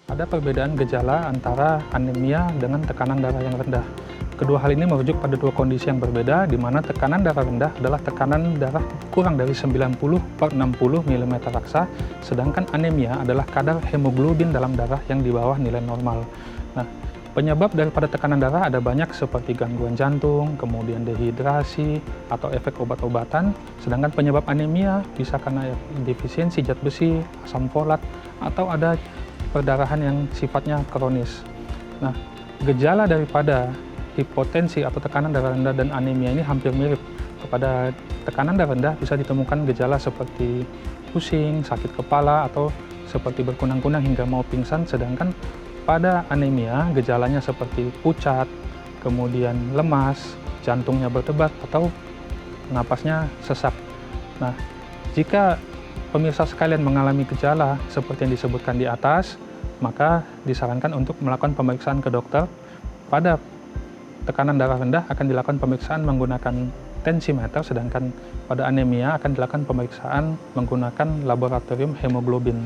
Ada perbedaan gejala antara anemia dengan tekanan darah yang rendah. Kedua hal ini merujuk pada dua kondisi yang berbeda, di mana tekanan darah rendah adalah tekanan darah kurang dari 90/60 mm raksa, sedangkan anemia adalah kadar hemoglobin dalam darah yang di bawah nilai normal. Nah, penyebab daripada tekanan darah ada banyak seperti gangguan jantung, kemudian dehidrasi, atau efek obat-obatan, sedangkan penyebab anemia bisa karena defisiensi zat besi, asam folat, atau ada perdarahan yang sifatnya kronis. Nah, gejala daripada hipotensi atau tekanan darah rendah dan anemia ini hampir mirip. Kepada tekanan darah rendah bisa ditemukan gejala seperti pusing, sakit kepala, atau seperti berkunang-kunang hingga mau pingsan, sedangkan pada anemia gejalanya seperti pucat, kemudian lemas, jantungnya berdebar, atau napasnya sesak. Nah, jika pemirsa sekalian mengalami gejala seperti yang disebutkan di atas, maka disarankan untuk melakukan pemeriksaan ke dokter. Pada tekanan darah rendah akan dilakukan pemeriksaan menggunakan tensimeter, sedangkan pada anemia akan dilakukan pemeriksaan menggunakan laboratorium hemoglobin.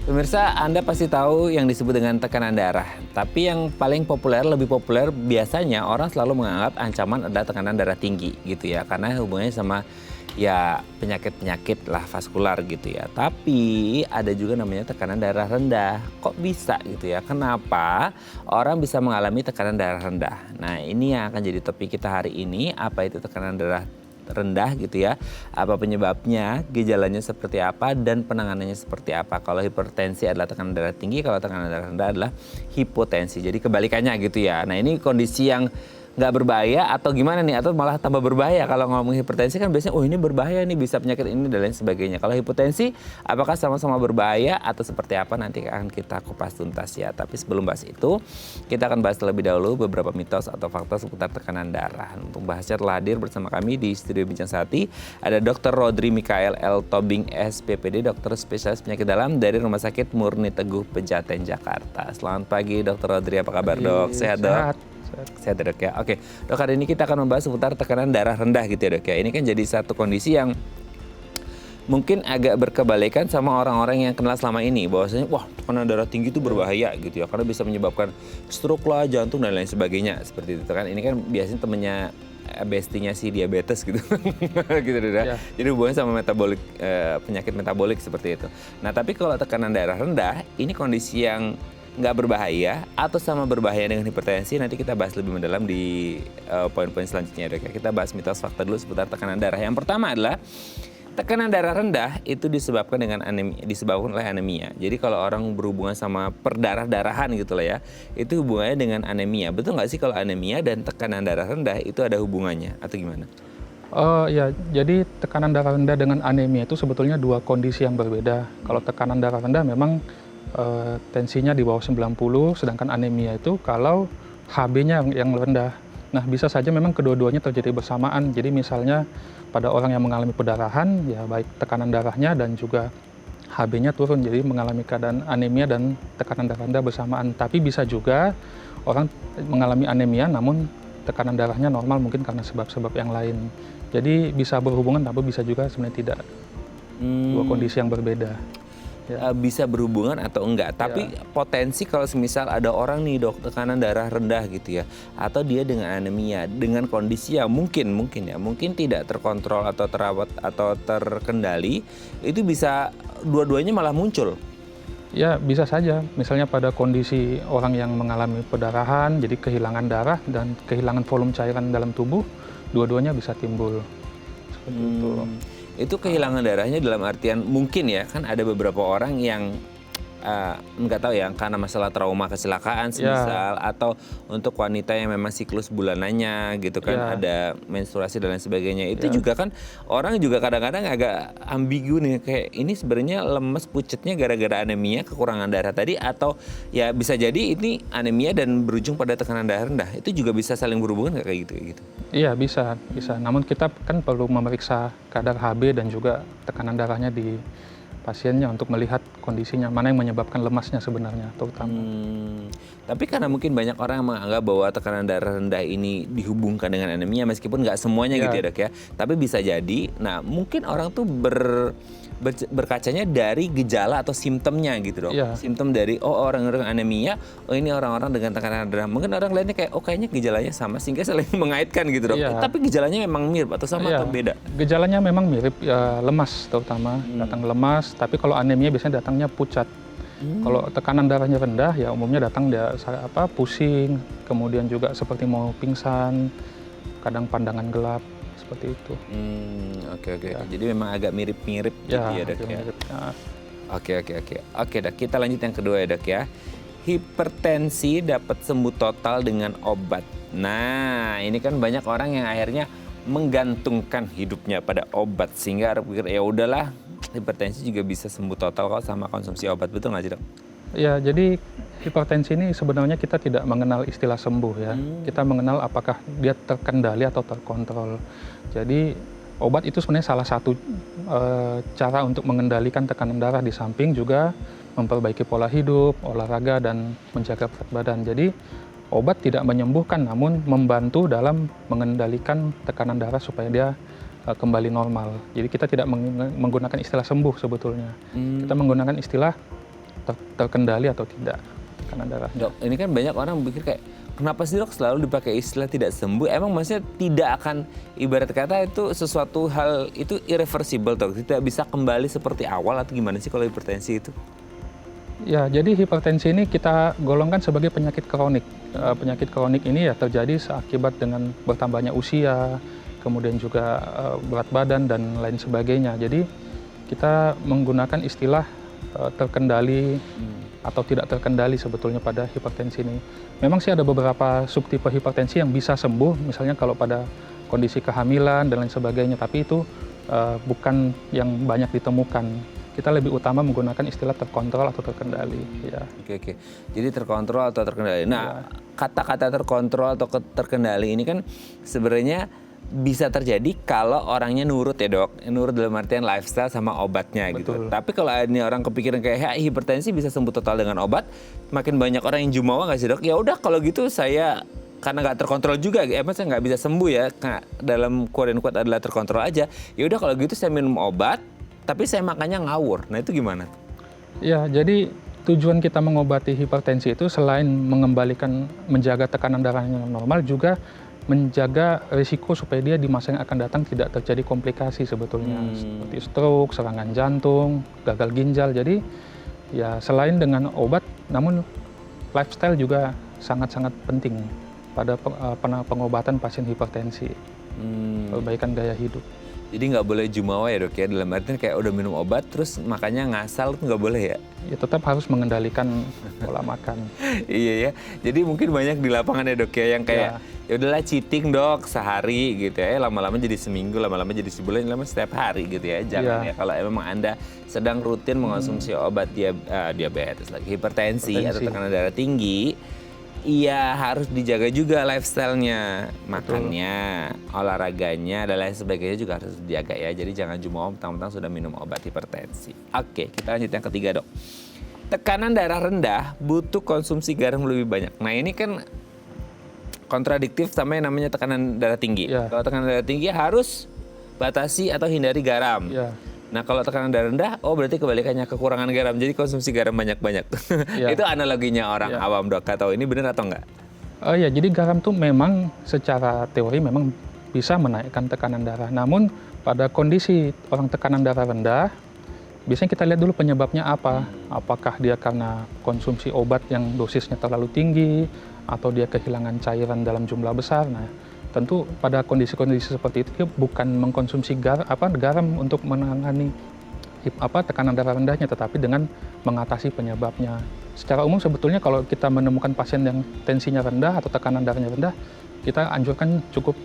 Pemirsa, Anda pasti tahu yang disebut dengan tekanan darah. Tapi yang paling populer, lebih populer, biasanya orang selalu menganggap ancaman ada tekanan darah tinggi gitu ya. Karena hubungannya sama ya penyakit-penyakit lah vaskular gitu ya. Tapi ada juga namanya tekanan darah rendah. Kok bisa gitu ya? Kenapa orang bisa mengalami tekanan darah rendah? Nah, ini yang akan jadi topik kita hari ini. Apa itu tekanan darah rendah gitu ya, apa penyebabnya, gejalanya seperti apa, dan penanganannya seperti apa. Kalau hipertensi adalah tekanan darah tinggi, kalau tekanan darah rendah adalah hipotensi. Jadi kebalikannya gitu ya. Nah, ini kondisi yang nggak berbahaya atau gimana nih, atau malah tambah berbahaya. Kalau ngomong hipertensi kan biasanya oh ini berbahaya nih, bisa penyakit ini dan lain sebagainya. Kalau hipotensi apakah sama-sama berbahaya atau seperti apa, nanti akan kita kupas tuntas ya. Tapi sebelum bahas itu, kita akan bahas terlebih dahulu beberapa mitos atau fakta seputar tekanan darah. Untuk bahasnya telah hadir bersama kami di studio Bincang Sehati ada Dr. Rodri Mikael L. Tobing SPPD, dokter spesialis penyakit dalam dari Rumah Sakit Murni Teguh Pejaten Jakarta. Selamat pagi Dr. Rodri, apa kabar dok? Sehat dok? Sehat ya dok ya. Oke dok, hari ini kita akan membahas seputar tekanan darah rendah gitu ya dok ya. Ini kan jadi satu kondisi yang mungkin agak berkebalikan sama orang-orang yang kenal selama ini. Bahwasanya wah tekanan darah tinggi itu berbahaya gitu ya. Karena bisa menyebabkan stroke lah, jantung dan lain sebagainya. Seperti itu kan. Ini kan biasanya temennya bestinya si diabetes gitu. Gitu dok. Ya. Jadi hubungannya sama metabolik, penyakit metabolik seperti itu. Nah tapi kalau tekanan darah rendah, ini kondisi yang nggak berbahaya atau sama berbahaya dengan hipertensi, nanti kita bahas lebih mendalam di poin-poin selanjutnya dok. Kita bahas mitos fakta dulu seputar tekanan darah. Yang pertama adalah tekanan darah rendah itu disebabkan oleh anemia. Jadi kalau orang berhubungan sama perdarah-darahan gitu lah ya, itu hubungannya dengan anemia. Betul nggak sih kalau anemia dan tekanan darah rendah itu ada hubungannya atau gimana? Ya, jadi tekanan darah rendah dengan anemia itu sebetulnya dua kondisi yang berbeda. Kalau tekanan darah rendah memang tensinya di bawah 90, sedangkan anemia itu kalau HB-nya yang rendah. Nah, bisa saja memang kedua-duanya terjadi bersamaan. Jadi misalnya pada orang yang mengalami perdarahan, ya baik tekanan darahnya dan juga HB-nya turun, jadi mengalami keadaan anemia dan tekanan darah rendah bersamaan. Tapi bisa juga orang mengalami anemia namun tekanan darahnya normal, mungkin karena sebab-sebab yang lain. Jadi bisa berhubungan tapi bisa juga sebenarnya tidak. Dua kondisi yang berbeda. Ya. Bisa berhubungan atau enggak, tapi potensi kalau semisal ada orang nih dok tekanan darah rendah gitu ya, atau dia dengan anemia dengan kondisi yang mungkin tidak terkontrol atau terawat atau terkendali, itu bisa dua-duanya malah muncul. Ya bisa saja, misalnya pada kondisi orang yang mengalami perdarahan, jadi kehilangan darah dan kehilangan volume cairan dalam tubuh, dua-duanya bisa timbul seperti itu. Itu kehilangan darahnya dalam artian mungkin ya, kan ada beberapa orang yang nggak tahu ya, karena masalah trauma kecelakaan semisal, atau untuk wanita yang memang siklus bulanannya gitu kan, ada menstruasi dan lain sebagainya. Itu juga kan orang juga kadang-kadang agak ambigu nih, kayak ini sebenarnya lemes pucetnya gara-gara anemia, kekurangan darah tadi, atau ya bisa jadi ini anemia dan berujung pada tekanan darah rendah. Itu juga bisa saling berhubungan nggak kayak gitu? Iya bisa. Namun kita kan perlu memeriksa kadar HB dan juga tekanan darahnya di pasiennya untuk melihat kondisinya, mana yang menyebabkan lemasnya sebenarnya terutama. Tapi karena mungkin banyak orang menganggap bahwa tekanan darah rendah ini dihubungkan dengan anemia, meskipun nggak semuanya gitu ya dok ya. Tapi bisa jadi, nah mungkin orang tuh berkacanya dari gejala atau simptomnya gitu dok. Iya. Simptom dari orang-orang anemia, ini orang-orang dengan tekanan darah. Mungkin orang lainnya kayak kayaknya gejalanya sama sehingga saling mengaitkan gitu dok. Iya. Tapi gejalanya memang mirip atau sama Iya. atau beda? Gejalanya memang mirip, lemas terutama, datang lemas, tapi kalau anemia biasanya datangnya pucat. Kalau tekanan darahnya rendah ya umumnya datang dia pusing, kemudian juga seperti mau pingsan, kadang pandangan gelap seperti itu. Oke. Jadi memang agak mirip-mirip gitu ya dok ya. Mirip. Oke dok, kita lanjut yang kedua ya dok ya. Hipertensi dapat sembuh total dengan obat. Nah ini kan banyak orang yang akhirnya menggantungkan hidupnya pada obat sehingga orang pikir ya udahlah hipertensi juga bisa sembuh total kok sama konsumsi obat, betul nggak sih dok? Ya, jadi hipertensi ini sebenarnya kita tidak mengenal istilah sembuh ya. Kita mengenal apakah dia terkendali atau terkontrol. Jadi obat itu sebenarnya salah satu cara untuk mengendalikan tekanan darah, di samping juga memperbaiki pola hidup, olahraga, dan menjaga berat badan. Jadi obat tidak menyembuhkan namun membantu dalam mengendalikan tekanan darah supaya dia kembali normal. Jadi kita tidak menggunakan istilah sembuh sebetulnya. Kita menggunakan istilah terkendali atau tidak tekanan darahnya. Dok, ini kan banyak orang berpikir kayak kenapa sih dok selalu dipakai istilah tidak sembuh? Emang maksudnya tidak akan, ibarat kata itu sesuatu hal itu irreversible dok, tidak bisa kembali seperti awal atau gimana sih kalau hipertensi itu? Ya, jadi hipertensi ini kita golongkan sebagai penyakit kronik. Penyakit kronik ini ya terjadi akibat dengan bertambahnya usia, kemudian juga berat badan dan lain sebagainya. Jadi kita menggunakan istilah terkendali atau tidak terkendali sebetulnya pada hipertensi ini. Memang sih ada beberapa subtipe hipertensi yang bisa sembuh, misalnya kalau pada kondisi kehamilan dan lain sebagainya, tapi itu bukan yang banyak ditemukan. Kita lebih utama menggunakan istilah terkontrol atau terkendali. Ya. Oke. Jadi terkontrol atau terkendali. Nah, kata-kata terkontrol atau terkendali ini kan sebenarnya bisa terjadi kalau orangnya nurut ya dok, nurut dalam artian lifestyle sama obatnya. Gitu. Tapi kalau ini orang kepikiran kayak hipertensi bisa sembuh total dengan obat, makin banyak orang yang jumawa nggak sih dok? Ya udah kalau gitu saya karena nggak terkontrol juga, saya nggak bisa sembuh ya, dalam quote and quote adalah terkontrol aja. Ya udah kalau gitu saya minum obat, tapi saya makannya ngawur. Nah itu gimana? Ya, jadi tujuan kita mengobati hipertensi itu selain mengembalikan, menjaga tekanan darahnya normal, juga menjaga risiko supaya dia di masa yang akan datang tidak terjadi komplikasi sebetulnya, seperti stroke, serangan jantung, gagal ginjal. Jadi ya selain dengan obat, namun lifestyle juga sangat-sangat penting pada pengobatan pasien hipertensi, perbaikan gaya hidup. Jadi nggak boleh jumawa ya dok ya, dalam artian kayak udah minum obat terus makannya ngasal itu nggak boleh ya? Ya tetap harus mengendalikan pola makan. Iya ya, jadi mungkin banyak di lapangan ya dok ya yang kayak ya udahlah cheating dok sehari gitu ya, lama-lama jadi seminggu, lama-lama jadi sebulan, lama setiap hari gitu ya. Jangan ya kalau memang Anda sedang rutin mengonsumsi obat diabetes lagi, hipertensi atau tekanan darah tinggi, iya harus dijaga juga lifestyle-nya, makannya, olahraganya, dan lain sebagainya juga harus dijaga ya. Jadi jangan jumawa mentang-mentang sudah minum obat hipertensi. Oke, kita lanjut yang ketiga dok. Tekanan darah rendah butuh konsumsi garam lebih banyak. Nah ini kan kontradiktif sama yang namanya tekanan darah tinggi. Kalau tekanan darah tinggi harus batasi atau hindari garam. Nah kalau tekanan darah rendah, berarti kebalikannya, kekurangan garam. Jadi konsumsi garam banyak-banyak. Itu analoginya orang awam dok. Tahu ini benar atau enggak? Ya, jadi garam tuh memang secara teori memang bisa menaikkan tekanan darah. Namun pada kondisi orang tekanan darah rendah, biasanya kita lihat dulu penyebabnya apa. Apakah dia karena konsumsi obat yang dosisnya terlalu tinggi, atau dia kehilangan cairan dalam jumlah besar. Nah, tentu pada kondisi-kondisi seperti itu bukan mengkonsumsi garam untuk menangani tekanan darah rendahnya, tetapi dengan mengatasi penyebabnya. Secara umum sebetulnya kalau kita menemukan pasien yang tensinya rendah atau tekanan darahnya rendah, kita anjurkan cukup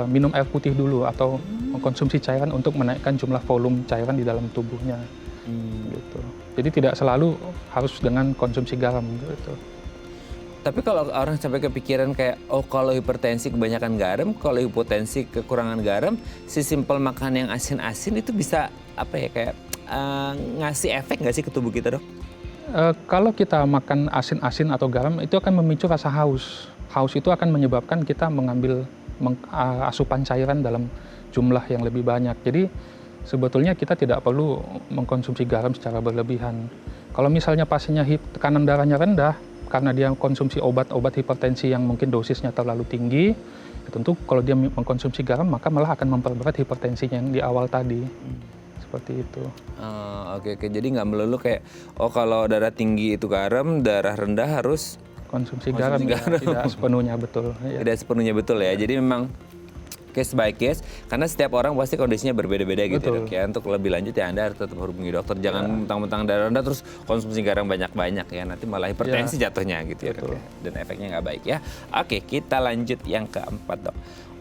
minum air putih dulu atau mengkonsumsi cairan untuk menaikkan jumlah volume cairan di dalam tubuhnya. Gitu. Jadi tidak selalu harus dengan konsumsi garam gitu. Tapi kalau orang sampai kepikiran kayak, kalau hipertensi kebanyakan garam, kalau hipotensi kekurangan garam, si simpel makan yang asin-asin itu bisa kayak ngasih efek nggak sih ke tubuh kita dok? Kalau kita makan asin-asin atau garam, itu akan memicu rasa haus. Haus itu akan menyebabkan kita mengambil asupan cairan dalam jumlah yang lebih banyak. Jadi sebetulnya kita tidak perlu mengkonsumsi garam secara berlebihan. Kalau misalnya pasiennya tekanan darahnya rendah, karena dia konsumsi obat-obat hipertensi yang mungkin dosisnya terlalu tinggi, ya tentu kalau dia mengkonsumsi garam maka malah akan memperberat hipertensinya yang di awal tadi. Seperti itu. Oke. Jadi nggak melulu kayak, kalau darah tinggi itu garam, darah rendah harus Konsumsi garam. Ya, tidak sepenuhnya betul. Ya. Tidak sepenuhnya betul ya. Jadi memang case by case, karena setiap orang pasti kondisinya berbeda-beda gitu ya, Dok ya. Untuk lebih lanjut ya Anda harus tetap hubungi dokter. Jangan mentang-mentang darah rendah terus konsumsi garam banyak-banyak ya. Nanti malah hipertensi jatuhnya gitu ya, Dok ya. Dan efeknya nggak baik ya. Oke, kita lanjut yang keempat, Dok.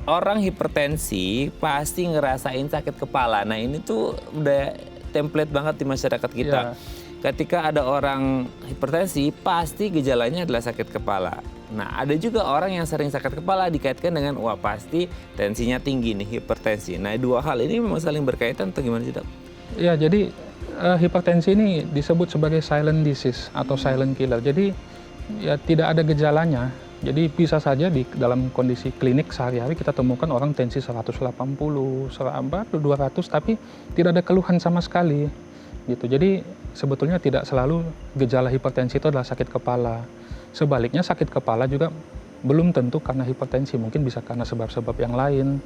Orang hipertensi pasti ngerasain sakit kepala. Nah ini tuh udah template banget di masyarakat kita. Ketika ada orang hipertensi, pasti gejalanya adalah sakit kepala. Nah, ada juga orang yang sering sakit kepala dikaitkan dengan, wah pasti tensinya tinggi nih, hipertensi. Nah, dua hal ini memang saling berkaitan atau gimana sih, Dok? Ya, jadi hipertensi ini disebut sebagai silent disease atau silent killer. Jadi ya tidak ada gejalanya. Jadi bisa saja di dalam kondisi klinik sehari-hari kita temukan orang tensi 180, 200, tapi tidak ada keluhan sama sekali. Gitu. Jadi sebetulnya tidak selalu gejala hipertensi itu adalah sakit kepala. Sebaliknya sakit kepala juga belum tentu karena hipertensi, mungkin bisa karena sebab-sebab yang lain.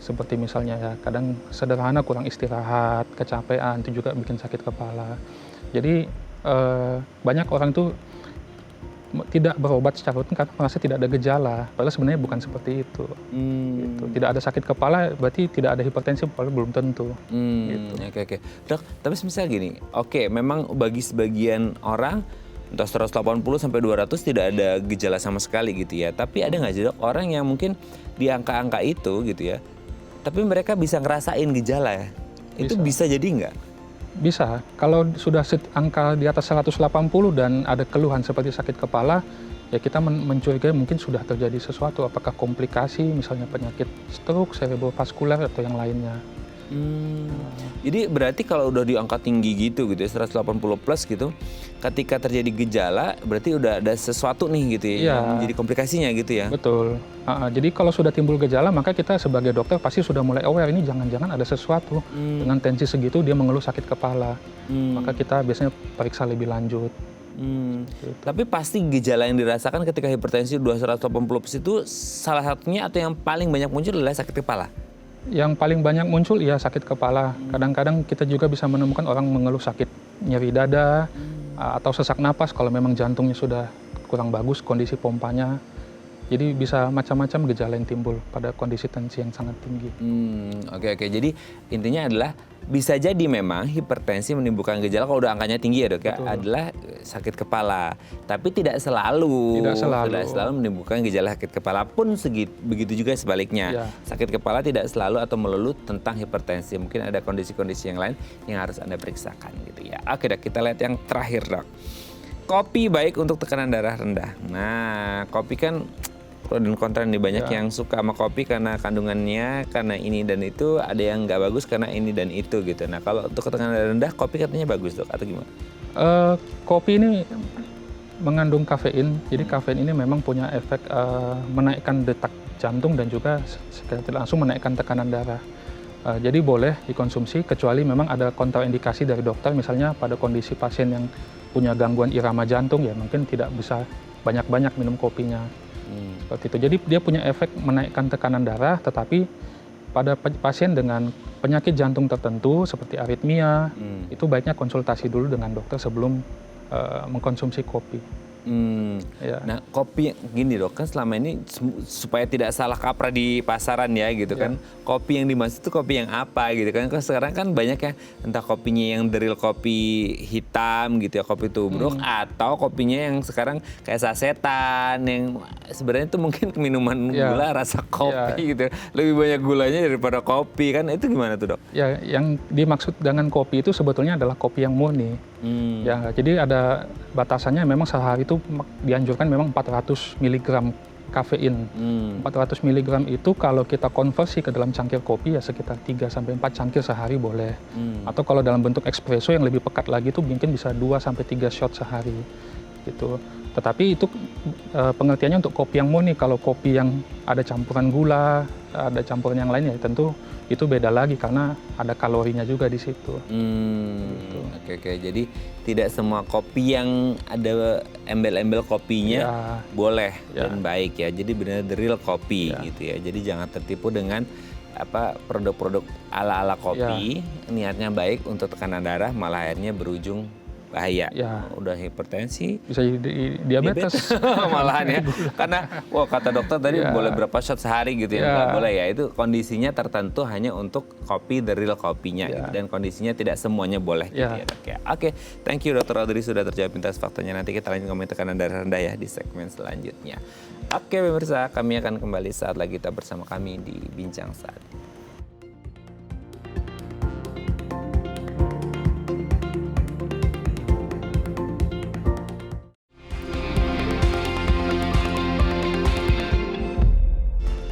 Seperti misalnya ya kadang sederhana kurang istirahat, kecapean itu juga bikin sakit kepala. Jadi banyak orang tuh tidak berobat secara rutin karena merasa tidak ada gejala. Padahal sebenarnya bukan seperti itu. Gitu. Tidak ada sakit kepala berarti tidak ada hipertensi, padahal belum tentu. Gitu. Oke. Dok, tapi misalnya gini, memang bagi sebagian orang entah 180 sampai 200 tidak ada gejala sama sekali gitu ya. Tapi ada nggak sih, Dok, orang yang mungkin di angka-angka itu gitu ya, tapi mereka bisa ngerasain gejala ya? Itu bisa jadi nggak? Bisa, kalau sudah angka di atas 180 dan ada keluhan seperti sakit kepala, ya kita mencurigai mungkin sudah terjadi sesuatu, apakah komplikasi, misalnya penyakit stroke, cerebrovaskular, atau yang lainnya. Jadi berarti kalau udah di angka tinggi gitu ya, 180 plus gitu, ketika terjadi gejala, berarti udah ada sesuatu nih gitu ya, yang jadi komplikasinya gitu ya? Betul. Jadi kalau sudah timbul gejala, maka kita sebagai dokter pasti sudah mulai aware, ini jangan-jangan ada sesuatu. Dengan tensi segitu dia mengeluh sakit kepala. Maka kita biasanya periksa lebih lanjut. Gitu. Tapi pasti gejala yang dirasakan ketika hipertensi 280 plus itu salah satunya atau yang paling banyak muncul adalah sakit kepala? Yang paling banyak muncul ya sakit kepala. Kadang-kadang kita juga bisa menemukan orang mengeluh sakit nyeri dada atau sesak napas kalau memang jantungnya sudah kurang bagus kondisi pompanya. Jadi bisa macam-macam gejala yang timbul pada kondisi tensi yang sangat tinggi. Oke. Jadi intinya adalah bisa jadi memang hipertensi menimbulkan gejala kalau udah angkanya tinggi ya, Dok ya, adalah sakit kepala. Tapi tidak selalu menimbulkan gejala sakit kepala pun begitu juga sebaliknya. Sakit kepala tidak selalu atau melulu tentang hipertensi. Mungkin ada kondisi-kondisi yang lain yang harus Anda periksakan gitu ya. Oke, Dok, kita lihat yang terakhir, Dok. Kopi baik untuk tekanan darah rendah. Nah, kopi kan pro dan kontra nih, banyak yang suka sama kopi karena kandungannya, karena ini dan itu, ada yang nggak bagus karena ini dan itu gitu. Nah kalau untuk tekanan darah rendah, kopi katanya bagus, Dok, atau gimana? Kopi ini mengandung kafein, jadi kafein ini memang punya efek menaikkan detak jantung dan juga secara tidak langsung menaikkan tekanan darah. Jadi boleh dikonsumsi kecuali memang ada kontraindikasi dari dokter, misalnya pada kondisi pasien yang punya gangguan irama jantung ya mungkin tidak bisa banyak-banyak minum kopinya. Seperti itu. Jadi dia punya efek menaikkan tekanan darah, tetapi pada pasien dengan penyakit jantung tertentu seperti aritmia, itu baiknya konsultasi dulu dengan dokter sebelum mengkonsumsi kopi. Nah kopi gini, Dok, kan selama ini supaya tidak salah kaprah di pasaran ya gitu kan, kopi yang dimaksud itu kopi yang apa gitu kan? Kalau sekarang kan banyak ya, entah kopinya yang drill kopi hitam gitu ya, kopi tubruk, atau kopinya yang sekarang kayak sasetan yang sebenarnya itu mungkin minuman gula rasa kopi gitu, lebih banyak gulanya daripada kopi kan, itu gimana tuh, Dok? Ya, yang dimaksud dengan kopi itu sebetulnya adalah kopi yang murni. Ya, jadi ada batasannya, memang sehari itu dianjurkan memang 400 mg kafein. 400 mg itu kalau kita konversi ke dalam cangkir kopi ya sekitar 3-4 cangkir sehari boleh. Atau kalau dalam bentuk espresso yang lebih pekat lagi itu mungkin bisa 2-3 shot sehari. Gitu. Tetapi itu pengertiannya untuk kopi yang murni. Kalau kopi yang ada campuran gula, ada campuran yang lain ya tentu itu beda lagi karena ada kalorinya juga di situ. Oke. Jadi tidak semua kopi yang ada embel-embel kopinya boleh dan baik ya. Jadi benar the real kopi gitu ya. Jadi jangan tertipu dengan produk-produk ala-ala kopi, niatnya baik untuk tekanan darah malah akhirnya berujung bahaya. Udah hipertensi, bisa jadi diabetes malahan ya. Karena kata dokter tadi boleh berapa shot sehari gitu ya. Nggak boleh ya. Itu kondisinya tertentu hanya untuk kopi the real kopinya gitu. Dan kondisinya tidak semuanya boleh gitu ya dok ya. Oke, thank you Dr. Audrey sudah terjawab pintas faktanya. Nanti kita lanjut ngomongin tekanan darah rendah ya di segmen selanjutnya. Oke pemirsa, kami akan kembali saat lagi kita bersama kami di Bincang Saat.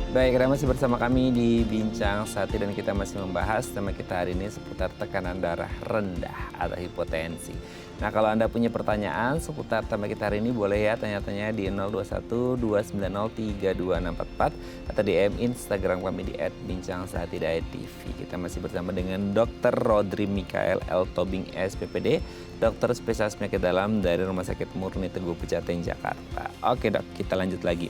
Baik, Anda masih bersama kami di Bincang Saat dan kita masih membahas tema kita hari ini seputar tekanan darah rendah atau hipotensi. Nah, kalau Anda punya pertanyaan seputar tema kita hari ini boleh ya tanya-tanya di 0212903244 atau DM Instagram kami di @bincangsaat.tv. Kita masih bersama dengan Dr. Rodri Mikael L. Tobing SPPD, dokter spesialis penyakit dalam dari Rumah Sakit Murni Teguh Pejaten Jakarta. Oke dok, kita lanjut lagi.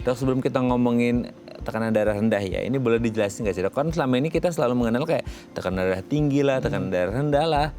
Dok, sebelum kita ngomongin tekanan darah rendah ya, ini boleh dijelasin nggak sih dok? Kan selama ini kita selalu mengenal kayak tekanan darah tinggi lah, tekanan darah rendah lah.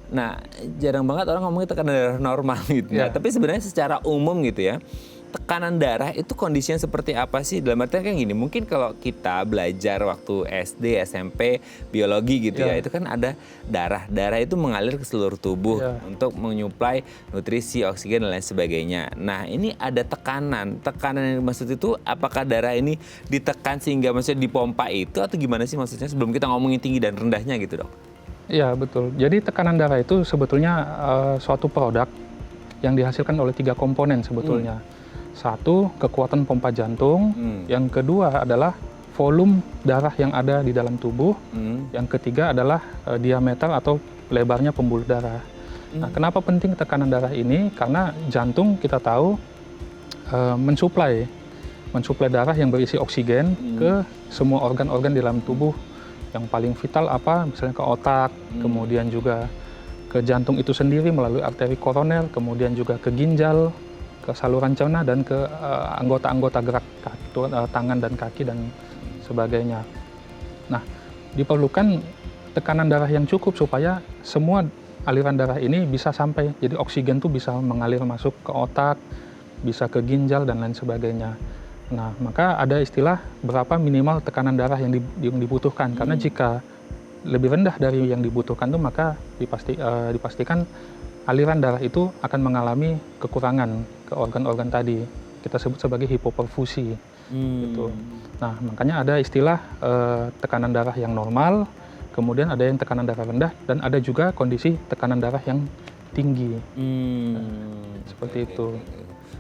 Nah, jarang banget orang ngomongin tekanan darah normal gitu. Nah, tapi sebenarnya secara umum gitu ya, tekanan darah itu kondisinya seperti apa sih? Dalam artian kayak gini, mungkin kalau kita belajar waktu SD, SMP, biologi gitu ya, itu kan ada darah. Darah itu mengalir ke seluruh tubuh untuk menyuplai nutrisi, oksigen, dan lain sebagainya. Nah, ini ada tekanan. Tekanan yang maksud itu apakah darah ini ditekan sehingga maksudnya dipompa itu atau gimana sih maksudnya sebelum kita ngomongin tinggi dan rendahnya gitu dok? Iya, betul. Jadi tekanan darah itu sebetulnya suatu produk yang dihasilkan oleh 3 komponen sebetulnya. Satu, kekuatan pompa jantung. Yang kedua adalah volume darah yang ada di dalam tubuh. Yang ketiga adalah diameter atau lebarnya pembuluh darah. Nah, kenapa penting tekanan darah ini? Karena jantung kita tahu mensuplai darah yang berisi oksigen ke semua organ-organ di dalam tubuh. Yang paling vital apa? Misalnya ke otak, kemudian juga ke jantung itu sendiri melalui arteri koroner, kemudian juga ke ginjal, ke saluran cerna, dan ke anggota-anggota gerak tangan dan kaki dan sebagainya. Nah, diperlukan tekanan darah yang cukup supaya semua aliran darah ini bisa sampai. Jadi oksigen tuh bisa mengalir masuk ke otak, bisa ke ginjal dan lain sebagainya. Nah, maka ada istilah berapa minimal tekanan darah yang dibutuhkan. Karena jika lebih rendah dari yang dibutuhkan tuh maka dipastikan aliran darah itu akan mengalami kekurangan ke organ-organ tadi. Kita sebut sebagai hipoperfusi. Gitu. Nah, makanya ada istilah tekanan darah yang normal, kemudian ada yang tekanan darah rendah, dan ada juga kondisi tekanan darah yang tinggi. Seperti itu.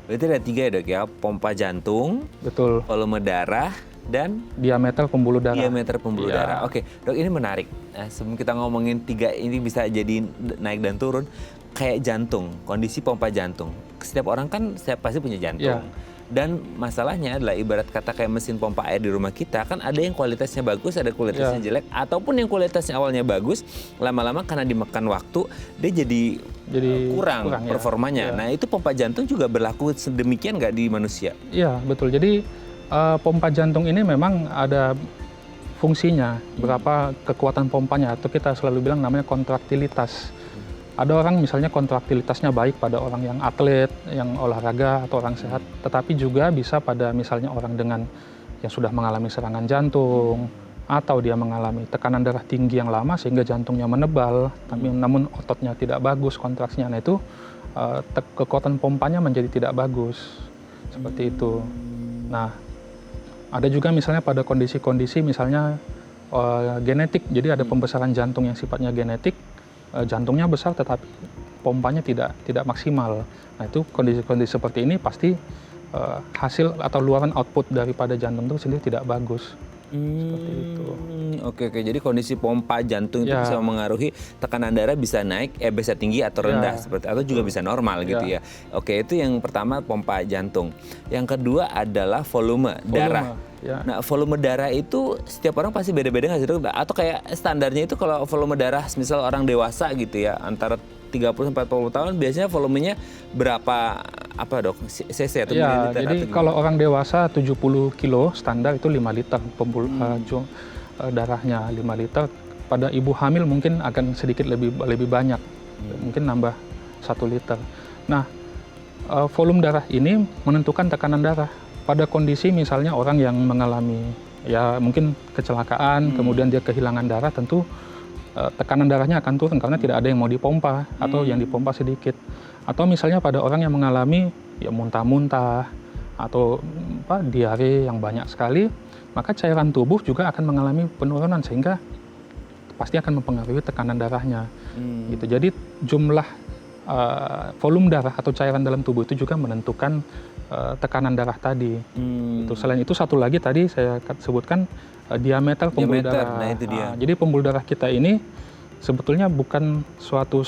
Berarti ada 3 ya dok ya, pompa jantung, betul, volume darah, dan diameter pembuluh darah. Diameter pembuluh darah. Oke, dok ini menarik. Nah, sebelum kita ngomongin 3 ini bisa jadi naik dan turun, kayak jantung, kondisi pompa jantung. Setiap orang kan pasti punya jantung. Dan masalahnya adalah ibarat kata kayak mesin pompa air di rumah kita, kan ada yang kualitasnya bagus, ada kualitasnya jelek, ataupun yang kualitasnya awalnya bagus, lama-lama karena dimakan waktu, dia jadi kurang performanya. Nah, itu pompa jantung juga berlaku sedemikian nggak di manusia? Iya, betul. Jadi pompa jantung ini memang ada fungsinya, berapa kekuatan pompanya, atau kita selalu bilang namanya kontraktilitas. Ada orang misalnya kontraktilitasnya baik pada orang yang atlet, yang olahraga atau orang sehat, tetapi juga bisa pada misalnya orang dengan yang sudah mengalami serangan jantung, atau dia mengalami tekanan darah tinggi yang lama sehingga jantungnya menebal, tapi namun ototnya tidak bagus kontraksinya. Nah, itu kekuatan pompanya menjadi tidak bagus, seperti itu. Nah, ada juga misalnya pada kondisi-kondisi misalnya genetik, jadi ada pembesaran jantung yang sifatnya genetik, jantungnya besar tetapi pompanya tidak maksimal. Nah, itu kondisi-kondisi seperti ini pasti hasil atau luaran output daripada jantung itu sendiri tidak bagus. Seperti itu. Oke, jadi kondisi pompa jantung itu Ya. bisa mengaruhi tekanan darah bisa naik, bisa tinggi atau rendah Ya, seperti atau juga bisa normal gitu ya. Ya. Oke, itu yang pertama pompa jantung. Yang kedua adalah volume darah. Ya. Nah, volume darah itu setiap orang pasti beda-beda nggak sih dok? Atau kayak standarnya itu kalau volume darah misal orang dewasa gitu ya antara 30-40 tahun biasanya volumenya berapa apa dok? cc atau Ya, mililiter? jadi atau gimana? kalau orang dewasa 70 kilo standar itu 5 liter darahnya 5 liter. Pada ibu hamil mungkin akan sedikit lebih banyak, mungkin nambah 1 liter. Nah, volume darah ini menentukan tekanan darah. Pada kondisi misalnya orang yang mengalami ya mungkin kecelakaan, kemudian dia kehilangan darah, tentu tekanan darahnya akan turun karena tidak ada yang mau dipompa atau yang dipompa sedikit. Atau misalnya pada orang yang mengalami ya muntah-muntah atau diare yang banyak sekali, maka cairan tubuh juga akan mengalami penurunan sehingga pasti akan mempengaruhi tekanan darahnya. Gitu. Jadi jumlah volume darah atau cairan dalam tubuh itu juga menentukan tekanan darah tadi. Itu. Selain itu satu lagi tadi saya sebutkan diameter pembuluh darah. Nah, itu dia. Jadi pembuluh darah kita ini sebetulnya bukan suatu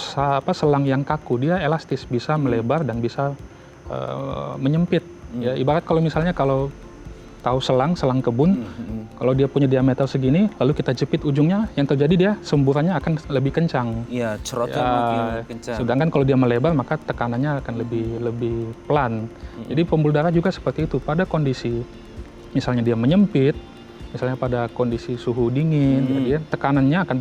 selang yang kaku, dia elastis, bisa melebar dan bisa menyempit. Ya, ibarat kalau misalnya kalau tahu selang kebun, kalau dia punya diameter segini, lalu kita jepit ujungnya, yang terjadi dia semburannya akan lebih kencang. Iya, cerotnya makin kencang. Sedangkan kalau dia melebar, maka tekanannya akan lebih pelan. Jadi pembuluh darah juga seperti itu. Pada kondisi misalnya dia menyempit, misalnya pada kondisi suhu dingin, ya, dia tekanannya akan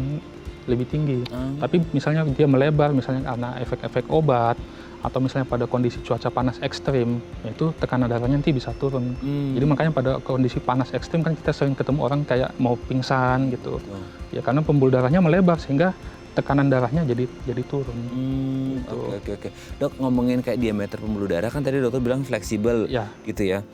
lebih tinggi. Tapi misalnya dia melebar, misalnya karena efek-efek obat, atau misalnya pada kondisi cuaca panas ekstrim, itu tekanan darahnya nanti bisa turun. Jadi makanya pada kondisi panas ekstrim kan kita sering ketemu orang kayak mau pingsan gitu. Ya karena pembuluh darahnya melebar sehingga tekanan darahnya jadi turun. Gitu. Oke. Dok, ngomongin kayak diameter pembuluh darah kan tadi dokter bilang fleksibel gitu ya.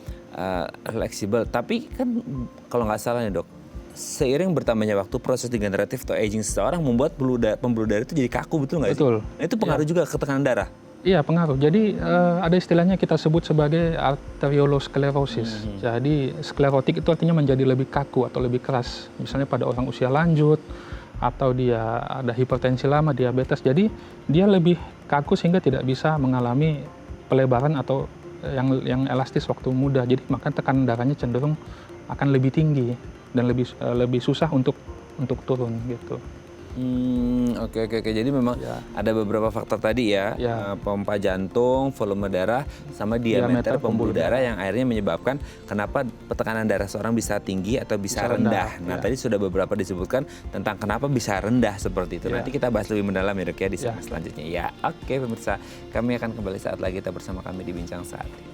Fleksibel, tapi kan kalau nggak salah nih dok, seiring bertambahnya waktu proses degeneratif atau aging seseorang membuat pembuluh darah itu jadi kaku, betul nggak sih? Betul. Nah, itu pengaruh juga ke tekanan darah? Iya, pengaruh. Jadi ada istilahnya kita sebut sebagai arteriosklerosis. Jadi sklerotik itu artinya menjadi lebih kaku atau lebih keras. Misalnya pada orang usia lanjut atau dia ada hipertensi lama, diabetes. Jadi dia lebih kaku sehingga tidak bisa mengalami pelebaran atau yang elastis waktu muda. Jadi maka tekanan darahnya cenderung akan lebih tinggi dan lebih susah untuk turun gitu. Oke. Jadi memang ada beberapa faktor tadi ya, pompa jantung, volume darah, sama diameter pembuluh darah yang akhirnya menyebabkan kenapa tekanan darah seorang bisa tinggi atau bisa rendah. Nah, tadi sudah beberapa disebutkan tentang kenapa bisa rendah seperti itu. Nanti kita bahas lebih mendalam ya dok ya di segmen selanjutnya. Ya, oke pemirsa, kami akan kembali saat lagi, kita bersama kami di Bincang Saat Ini.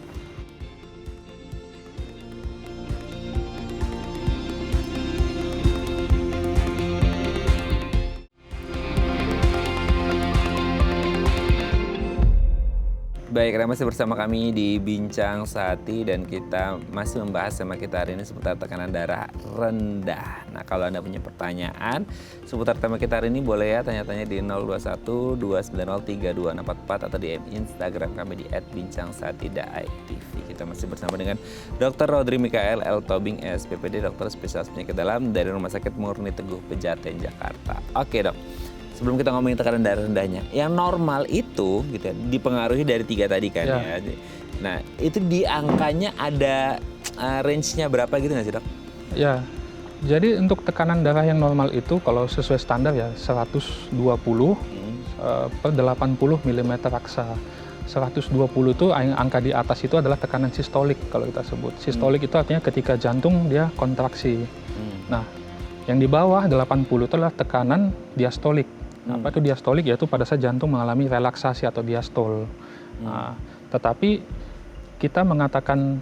Baik, Anda masih bersama kami di Bincang Sati dan kita masih membahas tema kita hari ini seputar tekanan darah rendah. Nah, kalau Anda punya pertanyaan seputar tema kita hari ini boleh ya tanya-tanya di 021-290-3244 atau di Instagram kami di @bincang_sati.tv. Kita masih bersama dengan Dr. Rodri Mikael L. Tobing, SPPD, dokter spesialis penyakit dalam dari Rumah Sakit Murni Teguh Pejaten, Jakarta. Oke dok. Sebelum kita ngomongin tekanan darah rendahnya, yang normal itu gitu ya, dipengaruhi dari 3 tadi kan ya. Nah, itu di angkanya ada range-nya berapa gitu nggak sih dok? Ya, jadi untuk tekanan darah yang normal itu kalau sesuai standar ya 120 per 80 mm raksa. 120 itu angka di atas itu adalah tekanan sistolik kalau kita sebut. Sistolik itu artinya ketika jantung dia kontraksi. Nah, yang di bawah 80 itu adalah tekanan diastolik. Apa itu diastolik? Yaitu pada saat jantung mengalami relaksasi atau diastol. Nah, tetapi kita mengatakan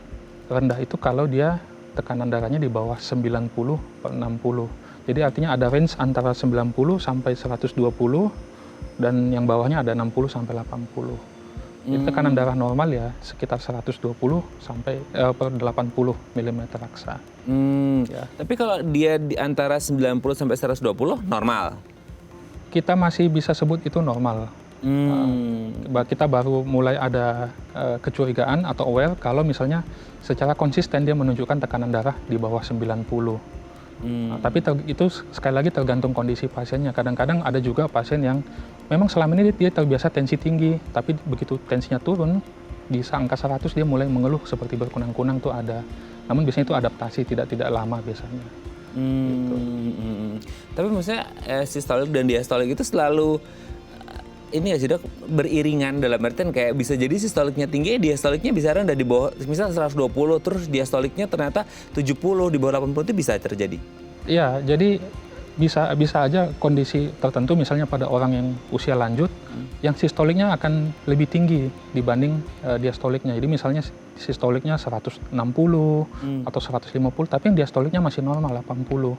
rendah itu kalau dia tekanan darahnya di bawah 90 per 60. Jadi artinya ada range antara 90 sampai 120 dan yang bawahnya ada 60 sampai 80. Jadi tekanan darah normal ya sekitar 120 sampai per 80 mm raksa. Ya. Tapi kalau dia di antara 90 sampai 120 normal? Kita masih bisa sebut itu normal. Kita baru mulai ada kecurigaan atau aware kalau misalnya secara konsisten dia menunjukkan tekanan darah di bawah 90. Tapi itu sekali lagi tergantung kondisi pasiennya. Kadang-kadang ada juga pasien yang memang selama ini dia terbiasa tensi tinggi, tapi begitu tensinya turun di angka 100 dia mulai mengeluh seperti berkunang-kunang tuh ada. Namun biasanya itu adaptasi, tidak lama biasanya. Gitu. Tapi maksudnya sistolik dan diastolik itu selalu ini ya sih dok, beriringan dalam artian kayak bisa jadi sistoliknya tinggi, diastoliknya bisa rendah di bawah, misal 120, terus diastoliknya ternyata 70, di bawah 80 itu bisa terjadi? Iya, jadi bisa aja kondisi tertentu misalnya pada orang yang usia lanjut, yang sistoliknya akan lebih tinggi dibanding diastoliknya. Jadi misalnya sistoliknya 160 atau 150, tapi yang diastoliknya masih normal 80.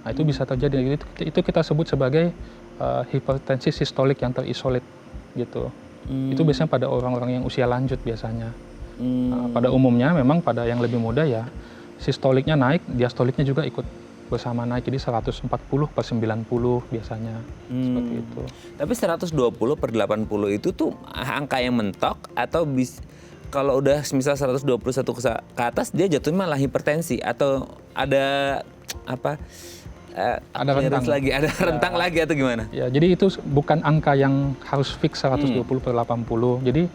Nah itu bisa terjadi, itu kita sebut sebagai hipertensi sistolik yang terisolit gitu. Itu biasanya pada orang-orang yang usia lanjut biasanya. Pada umumnya memang pada yang lebih muda ya sistoliknya naik, diastoliknya juga ikut bersama naik, jadi 140/90 biasanya seperti itu. Tapi 120/80 itu tuh angka yang mentok atau kalau udah misal 121 ke atas dia jatuhnya malah hipertensi atau ada apa? Ada rentang lagi, ada rentang lagi atau gimana? Ya, jadi itu bukan angka yang harus fix 120/80. Jadi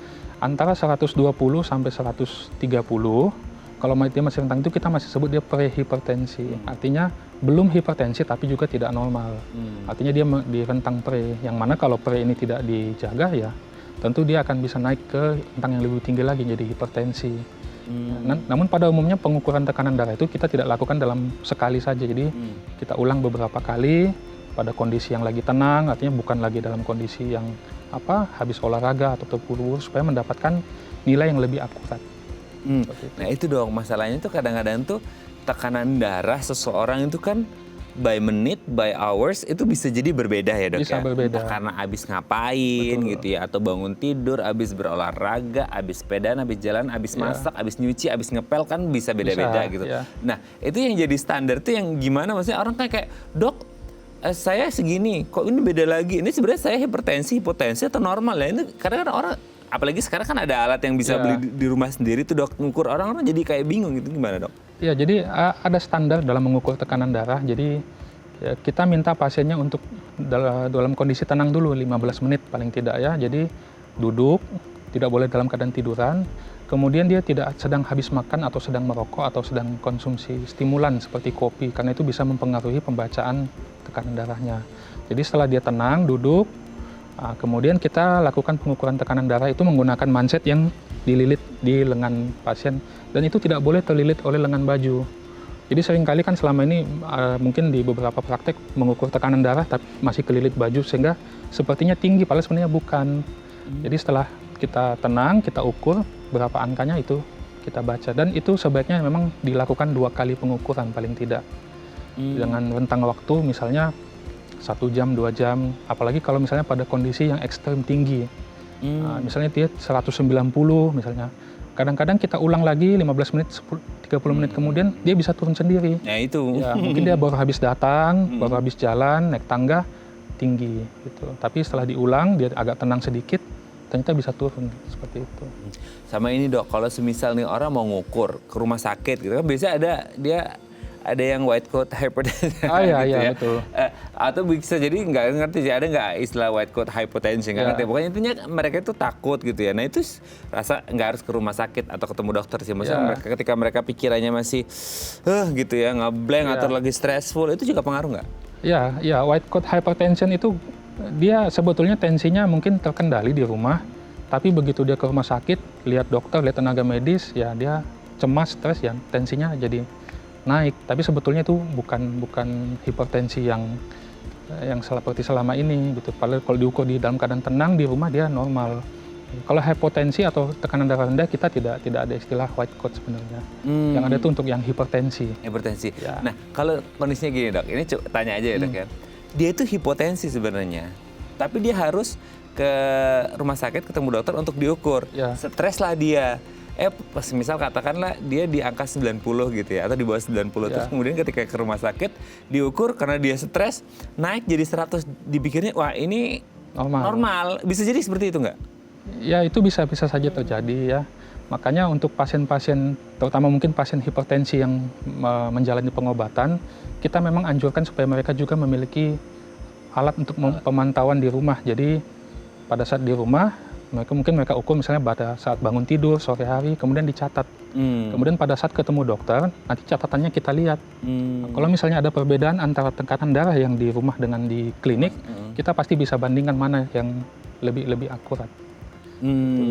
antara 120 sampai 130, kalau dia masih rentang itu kita masih sebut dia prehipertensi. Artinya belum hipertensi tapi juga tidak normal. Artinya dia di rentang pre, yang mana kalau pre ini tidak dijaga ya tentu dia akan bisa naik ke rentang yang lebih tinggi lagi jadi hipertensi. Namun pada umumnya pengukuran tekanan darah itu kita tidak lakukan dalam sekali saja. Jadi kita ulang beberapa kali pada kondisi yang lagi tenang, artinya bukan lagi dalam kondisi yang habis olahraga atau terburu-buru supaya mendapatkan nilai yang lebih akurat. Nah itu dong masalahnya tuh kadang-kadang tuh tekanan darah seseorang itu kan by minute, by hours itu bisa jadi berbeda ya dok bisa ya? Berbeda. Entah karena abis ngapain gitu ya, atau bangun tidur, abis berolahraga, abis sepedaan, abis jalan, abis masak, abis nyuci, abis ngepel kan bisa beda-beda gitu. Nah itu yang jadi standar tuh yang gimana, maksudnya orang kan kayak, dok saya segini, kok ini beda lagi, ini sebenarnya saya hipertensi, hipotensi atau normal ya? Ini kadang-kadang orang, apalagi sekarang kan ada alat yang bisa beli di rumah sendiri tuh dok, ngukur orang jadi kayak bingung gitu, gimana dok? Ya, jadi ada standar dalam mengukur tekanan darah. Jadi ya, kita minta pasiennya untuk dalam kondisi tenang dulu 15 menit paling tidak ya. Jadi duduk, tidak boleh dalam keadaan tiduran. Kemudian dia tidak sedang habis makan atau sedang merokok atau sedang konsumsi stimulan seperti kopi, karena itu bisa mempengaruhi pembacaan tekanan darahnya. Jadi setelah dia tenang, duduk, kemudian kita lakukan pengukuran tekanan darah itu menggunakan manset yang dililit di lengan pasien, dan itu tidak boleh terlilit oleh lengan baju. Jadi seringkali kan selama ini mungkin di beberapa praktek mengukur tekanan darah tapi masih kelilit baju sehingga sepertinya tinggi padahal sebenarnya bukan. Jadi setelah kita tenang, kita ukur berapa angkanya itu kita baca, dan itu sebaiknya memang dilakukan 2 kali pengukuran paling tidak. Dengan rentang waktu misalnya 1 jam, 2 jam, apalagi kalau misalnya pada kondisi yang ekstrem tinggi. Misalnya dia 190 misalnya. Kadang-kadang kita ulang lagi 15 menit, 30 menit kemudian dia bisa turun sendiri. Ya itu. Ya, mungkin dia baru habis datang, baru habis jalan, naik tangga, tinggi gitu. Tapi setelah diulang dia agak tenang sedikit, ternyata bisa turun seperti itu. Sama ini dok, kalau semisal nih orang mau ngukur ke rumah sakit gitu kan, biasanya ada yang white coat hypertension Iya, gitu ya. Betul. Atau bisa jadi nggak ngerti sih, ada nggak istilah white coat hypotension, nggak ngerti. Pokoknya intinya mereka itu takut gitu ya. Nah itu rasa nggak harus ke rumah sakit atau ketemu dokter sih. Maksudnya ketika mereka pikirannya masih gitu ya, ngeblank atau lagi stressful, itu juga pengaruh nggak? Ya, white coat hypertension itu dia sebetulnya tensinya mungkin terkendali di rumah, tapi begitu dia ke rumah sakit, lihat dokter, lihat tenaga medis, ya dia cemas, stres, ya tensinya jadi naik. Tapi sebetulnya itu bukan hipertensi yang seperti selama ini gitu. Padahal kalau diukur di dalam keadaan tenang di rumah dia normal. Kalau hipotensi atau tekanan darah rendah kita tidak ada istilah white coat sebenarnya. Yang ada itu untuk yang hipertensi. Hipertensi. Ya. Nah kalau kondisinya gini dok, ini tanya aja ya dok ya. Dia itu hipotensi sebenarnya, tapi dia harus ke rumah sakit ketemu dokter untuk diukur. Stres lah dia. Pas misal katakanlah dia di angka 90 gitu ya, atau di bawah 90, terus kemudian ketika ke rumah sakit diukur karena dia stres naik jadi 100, dipikirnya wah ini normal. Bisa jadi seperti itu nggak? Ya itu bisa saja terjadi ya. Makanya untuk pasien-pasien, terutama mungkin pasien hipertensi yang menjalani pengobatan, kita memang anjurkan supaya mereka juga memiliki alat untuk pemantauan di rumah. Jadi pada saat di rumah, mereka ukur misalnya pada saat bangun tidur, sore hari, kemudian dicatat. Kemudian pada saat ketemu dokter, nanti catatannya kita lihat. Kalau misalnya ada perbedaan antara tekanan darah yang di rumah dengan di klinik, kita pasti bisa bandingkan mana yang lebih akurat.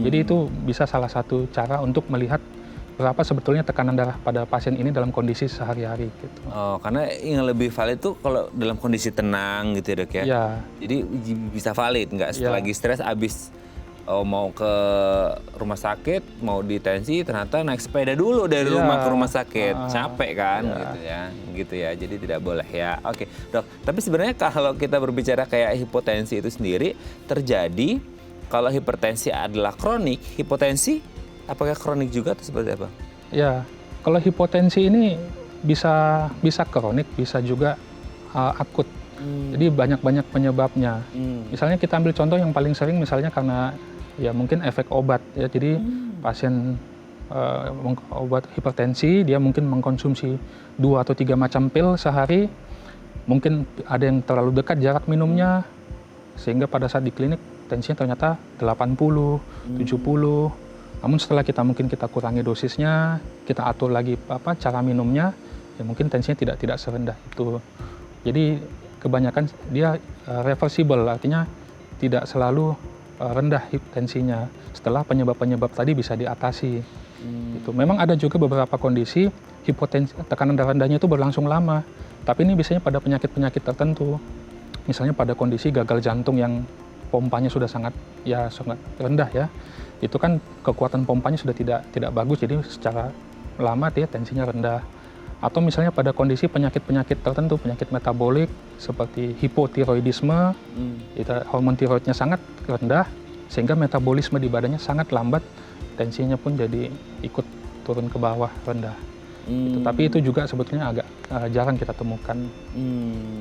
Jadi itu bisa salah satu cara untuk melihat berapa sebetulnya tekanan darah pada pasien ini dalam kondisi sehari-hari gitu. Oh, karena yang lebih valid itu kalau dalam kondisi tenang gitu ya, Dok ya. Ya. Jadi bisa valid, nggak setelah lagi stres abis mau ke rumah sakit, mau ditensi, ternyata naik sepeda dulu dari rumah ke rumah sakit, capek kan, gitu ya. Jadi tidak boleh ya. Oke, Dok. Tapi sebenarnya kalau kita berbicara kayak hipotensi itu sendiri terjadi kalau hipertensi adalah kronik, hipotensi apakah kronik juga atau seperti apa? Ya, kalau hipotensi ini bisa kronik, bisa juga akut. Jadi banyak penyebabnya. Misalnya kita ambil contoh yang paling sering misalnya karena ya mungkin efek obat ya. Jadi pasien obat hipertensi dia mungkin mengkonsumsi 2 atau 3 macam pil sehari. Mungkin ada yang terlalu dekat jarak minumnya sehingga pada saat di klinik tensinya ternyata 80, 70. Namun setelah kita kurangi dosisnya, kita atur lagi cara minumnya, ya mungkin tensinya tidak serendah itu. Jadi kebanyakan dia reversible, artinya tidak selalu rendah tensinya. Setelah penyebab-penyebab tadi bisa diatasi. Itu memang ada juga beberapa kondisi hipotensi tekanan darah rendahnya itu berlangsung lama. Tapi ini biasanya pada penyakit-penyakit tertentu. Misalnya pada kondisi gagal jantung yang pompanya sudah sangat rendah ya. Itu kan kekuatan pompanya sudah tidak bagus, jadi secara lama dia tensinya rendah. Atau misalnya pada kondisi penyakit-penyakit tertentu, penyakit metabolik seperti hipotiroidisme, hormon tiroidnya sangat rendah sehingga metabolisme di badannya sangat lambat, tensinya pun jadi ikut turun ke bawah, rendah. Gitu. Tapi itu juga sebetulnya agak jarang kita temukan.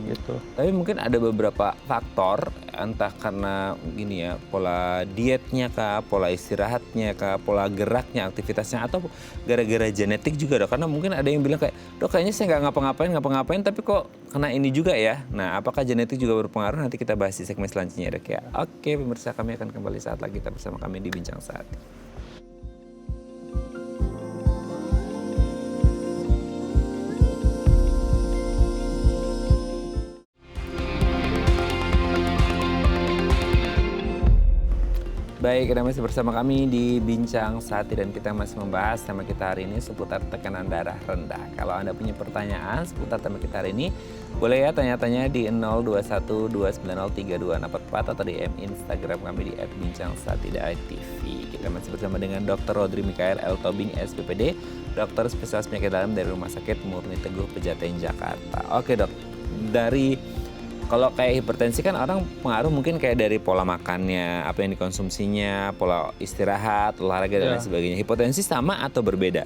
Gitu. Tapi mungkin ada beberapa faktor, entah karena gini ya, pola dietnya kah, pola istirahatnya kah, pola geraknya, aktivitasnya, atau gara-gara genetik juga, Dok. Karena mungkin ada yang bilang kayak, Dok kayaknya saya nggak ngapa-ngapain, tapi kok kena ini juga ya. Nah, apakah genetik juga berpengaruh? Nanti kita bahas di segmen selanjutnya, Dok ya. Oke, pemirsa, kami akan kembali saat lagi bersama kami di Bincang Saat. Baik, Anda masih bersama kami di Bincang Sati dan kita masih membahas tema kita hari ini seputar tekanan darah rendah. Kalau Anda punya pertanyaan seputar tema kita hari ini, boleh ya tanya-tanya di 0212903244 atau di Instagram kami di @bincangSati.tv. Kita masih bersama dengan Dr. Rodri Mikael L. Tobing, SPPD, dokter spesialis penyakit dalam dari Rumah Sakit Murni Teguh, Pejaten, Jakarta. Oke, Dok. Kalau kayak hipertensi kan orang pengaruh mungkin kayak dari pola makannya, apa yang dikonsumsinya, pola istirahat, olahraga dan lain sebagainya. Hipotensi sama atau berbeda?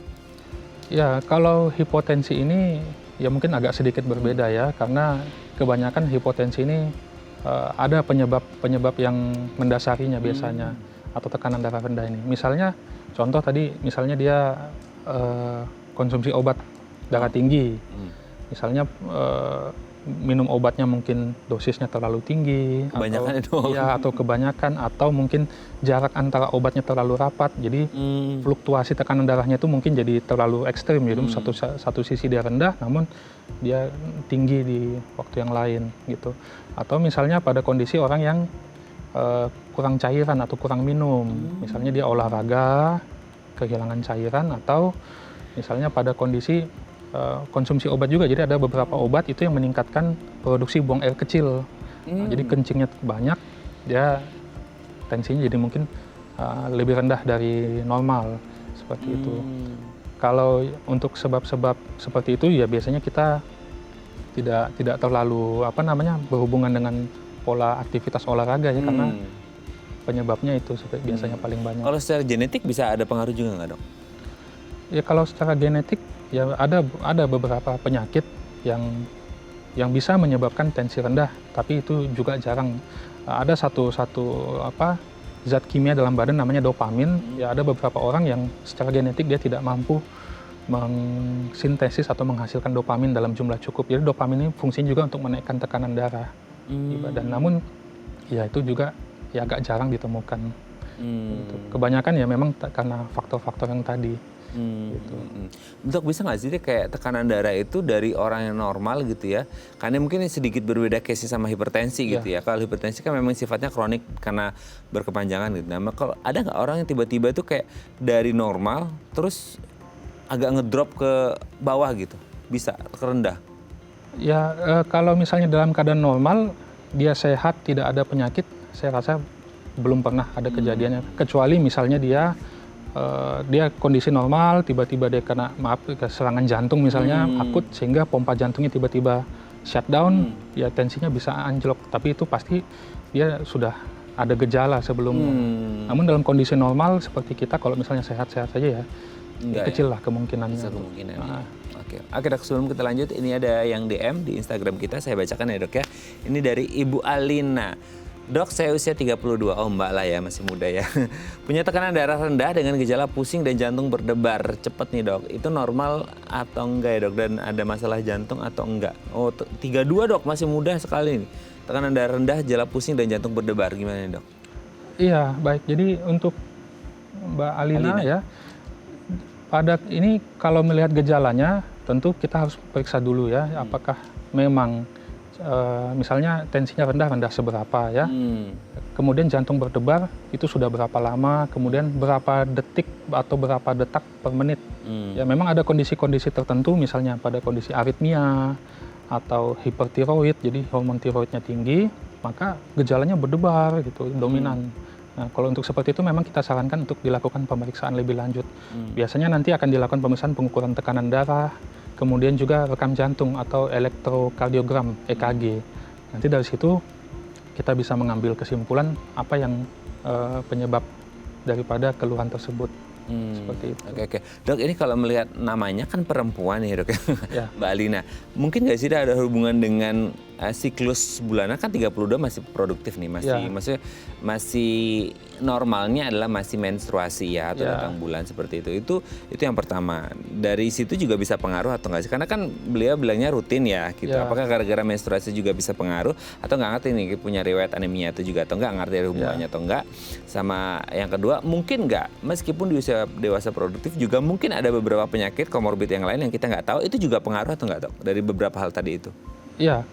Ya, kalau hipotensi ini ya mungkin agak sedikit berbeda ya, karena kebanyakan hipotensi ini ada penyebab yang mendasarinya biasanya, atau tekanan darah rendah ini. Misalnya, contoh tadi, misalnya dia konsumsi obat darah tinggi, misalnya minum obatnya mungkin dosisnya terlalu tinggi, atau kebanyakan, atau mungkin jarak antara obatnya terlalu rapat, jadi fluktuasi tekanan darahnya itu mungkin jadi terlalu ekstrim, jadi satu sisi dia rendah, namun dia tinggi di waktu yang lain gitu. Atau misalnya pada kondisi orang yang kurang cairan atau kurang minum, misalnya dia olahraga, kehilangan cairan, atau misalnya pada kondisi konsumsi obat juga, jadi ada beberapa obat itu yang meningkatkan produksi buang air kecil. Jadi kencingnya banyak, dia tensinya jadi mungkin lebih rendah dari normal, seperti itu. Kalau untuk sebab-sebab seperti itu ya biasanya kita tidak terlalu berhubungan dengan pola aktivitas olahraga ya, karena penyebabnya itu biasanya paling banyak. Kalau secara genetik bisa ada pengaruh juga nggak, Dok? Ya kalau secara genetik ya ada beberapa penyakit yang bisa menyebabkan tensi rendah, tapi itu juga jarang. Ada satu zat kimia dalam badan namanya dopamin. Ya ada beberapa orang yang secara genetik dia tidak mampu mengsintesis atau menghasilkan dopamin dalam jumlah cukup. Jadi dopamin ini fungsinya juga untuk menaikkan tekanan darah di badan. Namun ya itu juga ya agak jarang ditemukan. Gitu. Kebanyakan ya memang karena faktor-faktor yang tadi. Gitu. Dok, bisa nggak sih kayak tekanan darah itu dari orang yang normal gitu ya? Karena mungkin sedikit berbeda case sama hipertensi gitu ya. Kalau hipertensi kan memang sifatnya kronik karena berkepanjangan gitu. Nah, kalau ada nggak orang yang tiba-tiba itu kayak dari normal terus agak ngedrop ke bawah gitu? Bisa ke rendah? Ya kalau misalnya dalam keadaan normal dia sehat tidak ada penyakit, saya rasa belum pernah ada kejadiannya. Kecuali misalnya dia kondisi normal, tiba-tiba dia kena serangan jantung misalnya akut sehingga pompa jantungnya tiba-tiba shutdown, ya tensinya bisa anjlok. Tapi itu pasti dia sudah ada gejala sebelumnya. Namun dalam kondisi normal seperti kita, kalau misalnya sehat-sehat saja ya, kecil lah kemungkinannya. Bisa kemungkinan. Oke dok, sebelum kita lanjut, ini ada yang DM di Instagram kita, saya bacakan ya dok ya. Ini dari Ibu Alina. Dok, saya usia 32, oh mbak lah ya, masih muda ya. Punya tekanan darah rendah dengan gejala pusing dan jantung berdebar cepat nih dok. Itu normal atau enggak ya dok? Dan ada masalah jantung atau enggak? Oh 32 dok, masih muda sekali nih. Tekanan darah rendah, gejala pusing dan jantung berdebar, gimana nih dok? Iya, baik. Jadi untuk Mbak Alina ya, pada ini kalau melihat gejalanya, tentu kita harus periksa dulu ya, apakah memang misalnya tensinya rendah seberapa ya, kemudian jantung berdebar itu sudah berapa lama, kemudian berapa detik atau berapa detak per menit. Ya memang ada kondisi-kondisi tertentu, misalnya pada kondisi aritmia atau hipertiroid, jadi hormon tiroidnya tinggi, maka gejalanya berdebar gitu, dominan. Nah, kalau untuk seperti itu memang kita sarankan untuk dilakukan pemeriksaan lebih lanjut. Biasanya nanti akan dilakukan pemeriksaan pengukuran tekanan darah, kemudian juga rekam jantung atau elektrokardiogram EKG. Nanti dari situ kita bisa mengambil kesimpulan apa yang penyebab daripada keluhan tersebut. Seperti itu. Oke. Dok, ini kalau melihat namanya kan perempuan ya dok ya. Mbak Alina. Mungkin nggak sih ada hubungan dengan siklus bulanan? Kan 32 masih produktif nih, maksudnya masih normalnya adalah masih menstruasi ya, atau datang bulan seperti itu. Itu yang pertama. Dari situ juga bisa pengaruh atau nggak sih? Karena kan beliau bilangnya rutin ya gitu. Apakah gara-gara menstruasi juga bisa pengaruh? Atau nggak ngerti nih punya riwayat anemia itu juga atau nggak, ngerti ada hubungannya atau nggak? Sama yang kedua, mungkin nggak meskipun di usia dewasa produktif juga mungkin ada beberapa penyakit komorbid yang lain yang kita nggak tahu, itu juga pengaruh atau nggak dok dari beberapa hal tadi itu? Iya.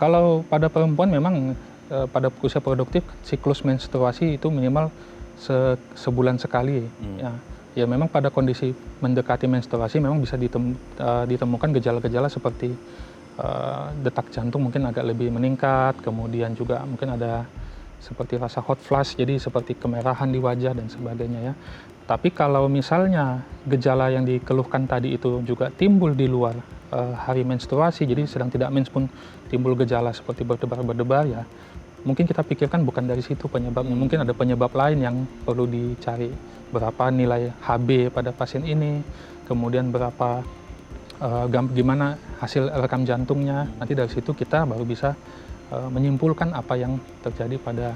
Kalau pada perempuan memang pada usia produktif siklus menstruasi itu minimal sebulan sekali. Ya memang pada kondisi mendekati menstruasi memang bisa ditemukan gejala-gejala seperti detak jantung mungkin agak lebih meningkat, kemudian juga mungkin ada seperti rasa hot flush, jadi seperti kemerahan di wajah dan sebagainya ya. Tapi kalau misalnya gejala yang dikeluhkan tadi itu juga timbul di luar hari menstruasi, jadi sedang tidak mens pun timbul gejala seperti berdebar-berdebar ya, mungkin kita pikirkan bukan dari situ penyebabnya, mungkin ada penyebab lain yang perlu dicari. Berapa nilai HB pada pasien ini, kemudian berapa gimana hasil rekam jantungnya, nanti dari situ kita baru bisa menyimpulkan apa yang terjadi pada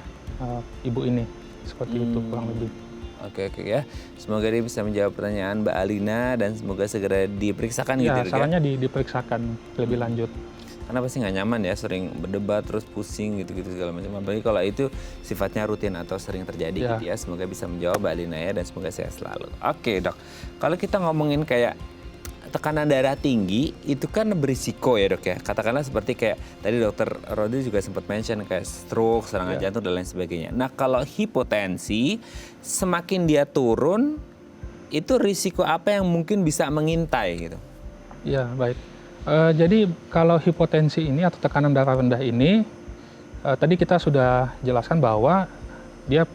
ibu ini, seperti itu kurang lebih. Oke ya, semoga dia bisa menjawab pertanyaan Mbak Alina dan semoga segera diperiksakan gitu ya. Sarannya diperiksakan lebih lanjut. Karena pasti nggak nyaman ya, sering berdebat terus pusing gitu-gitu segala macam. Apalagi kalau itu sifatnya rutin atau sering terjadi gitu ya. Semoga bisa menjawab Mbak Alina ya dan semoga sehat selalu. Oke dok, kalau kita ngomongin kayak tekanan darah tinggi itu kan berisiko ya dok ya. Katakanlah seperti kayak tadi dokter Rodi juga sempat mention kayak stroke, serangan jantung dan lain sebagainya. Nah kalau hipotensi semakin dia turun itu risiko apa yang mungkin bisa mengintai gitu? Ya baik. Jadi kalau hipotensi ini atau tekanan darah rendah ini tadi kita sudah jelaskan bahwa dia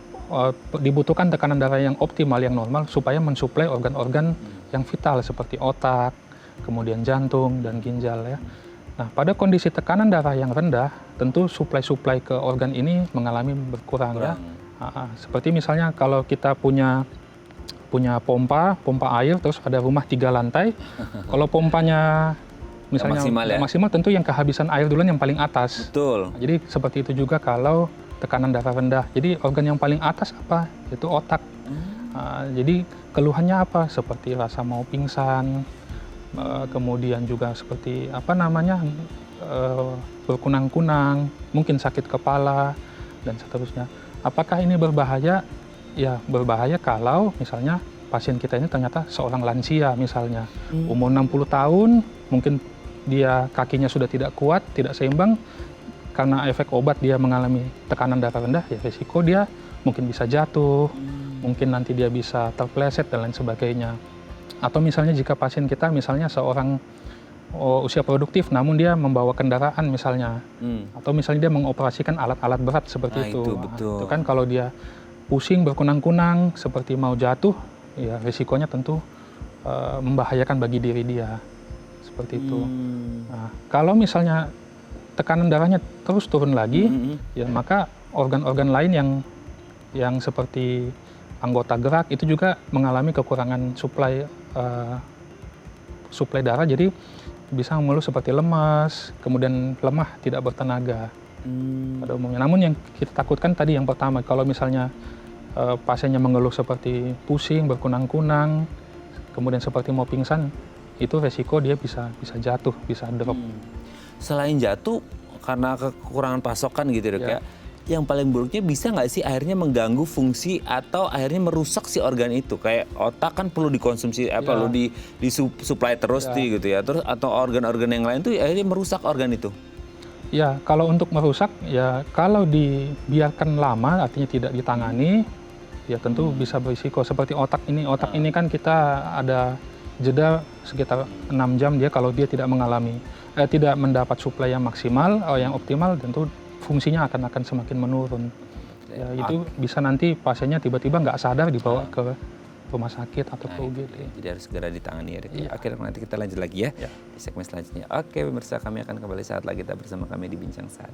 dibutuhkan tekanan darah yang optimal, yang normal supaya mensuplai organ-organ yang vital seperti otak, kemudian jantung dan ginjal ya. Nah, pada kondisi tekanan darah yang rendah, tentu suplai ke organ ini mengalami berkurang ya. Seperti misalnya kalau kita punya pompa air, terus ada rumah 3 lantai, kalau pompanya misalnya maksimal tentu yang kehabisan air duluan yang paling atas. Betul. Jadi seperti itu juga kalau tekanan darah rendah. Jadi organ yang paling atas apa? Itu otak. Jadi keluhannya apa? Seperti rasa mau pingsan, kemudian juga seperti berkunang-kunang, mungkin sakit kepala, dan seterusnya. Apakah ini berbahaya? Ya, berbahaya kalau misalnya pasien kita ini ternyata seorang lansia misalnya, umur 60 tahun, mungkin dia kakinya sudah tidak kuat, tidak seimbang, karena efek obat dia mengalami tekanan darah rendah, ya risiko dia mungkin bisa jatuh, mungkin nanti dia bisa terpleset dan lain sebagainya. Atau misalnya jika pasien kita misalnya seorang usia produktif namun dia membawa kendaraan misalnya, atau misalnya dia mengoperasikan alat-alat berat seperti itu. Betul. Itu kan kalau dia pusing, berkunang-kunang, seperti mau jatuh, ya risikonya tentu membahayakan bagi diri dia. Seperti itu. Nah, kalau misalnya tekanan darahnya terus turun lagi, ya maka organ-organ lain yang seperti anggota gerak itu juga mengalami kekurangan suplai darah, jadi bisa mengeluh seperti lemas, kemudian lemah, tidak bertenaga pada umumnya. Namun yang kita takutkan tadi yang pertama, kalau misalnya pasiennya mengeluh seperti pusing, berkunang-kunang, kemudian seperti mau pingsan, itu resiko dia bisa jatuh, bisa drop. Selain jatuh karena kekurangan pasokan gitu dok ya, yang paling buruknya bisa nggak sih akhirnya mengganggu fungsi atau akhirnya merusak si organ itu? Kayak otak kan perlu dikonsumsi, perlu disuplai terus gitu ya, terus atau organ-organ yang lain tuh akhirnya merusak organ itu? Ya, kalau untuk merusak, ya kalau dibiarkan lama, artinya tidak ditangani, ya tentu bisa berisiko. Seperti otak ini kan kita ada jeda sekitar 6 jam dia kalau dia tidak mendapat suplai yang maksimal, yang optimal, tentu fungsinya akan semakin menurun. Ya, itu bisa nanti pasiennya tiba-tiba nggak sadar dibawa ke rumah sakit atau ke UGD. Jadi harus segera ditangani ya. Oke, nanti kita lanjut lagi ya di segmen selanjutnya. Oke, pemirsa, kami akan kembali saat lagi, kita bersama kami di Bincang Saat.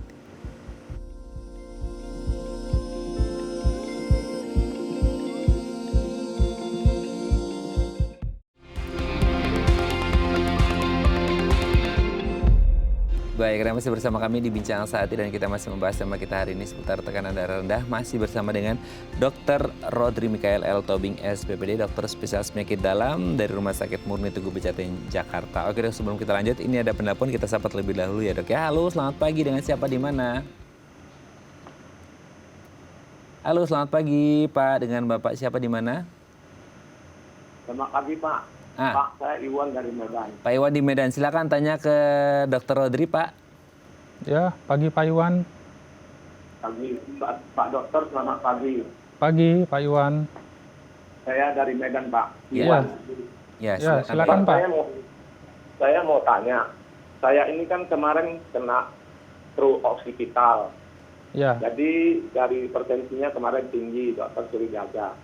Baik, masih bersama kami di Bincang Saat dan kita masih membahas tema kita hari ini seputar tekanan darah rendah. Masih bersama dengan Dr. Rodri Mikael L. Tobing, SPPD, dokter spesialis penyakit dalam dari Rumah Sakit Murni Tugu Pejaten, Jakarta. Oke dok, sebelum kita lanjut, ini ada penelpon, kita sapa terlebih dahulu ya dok ya. Halo, selamat pagi, dengan siapa di mana? Halo, selamat pagi Pak, dengan Bapak siapa di mana? Selamat pagi Pak. Pak, saya Iwan dari Medan. Pak Iwan di Medan, silakan tanya ke Dr. Rodri, Pak. Ya, pagi Pak Iwan. Pagi, Pak Dokter, selamat pagi. Pagi Pak Iwan. Saya dari Medan, Pak. Iya. Ya, silakan Pak. Saya mau tanya, saya ini kan kemarin kena flu oksipital. Ya. Jadi dari hipertensinya kemarin tinggi, dokter suruh jaga.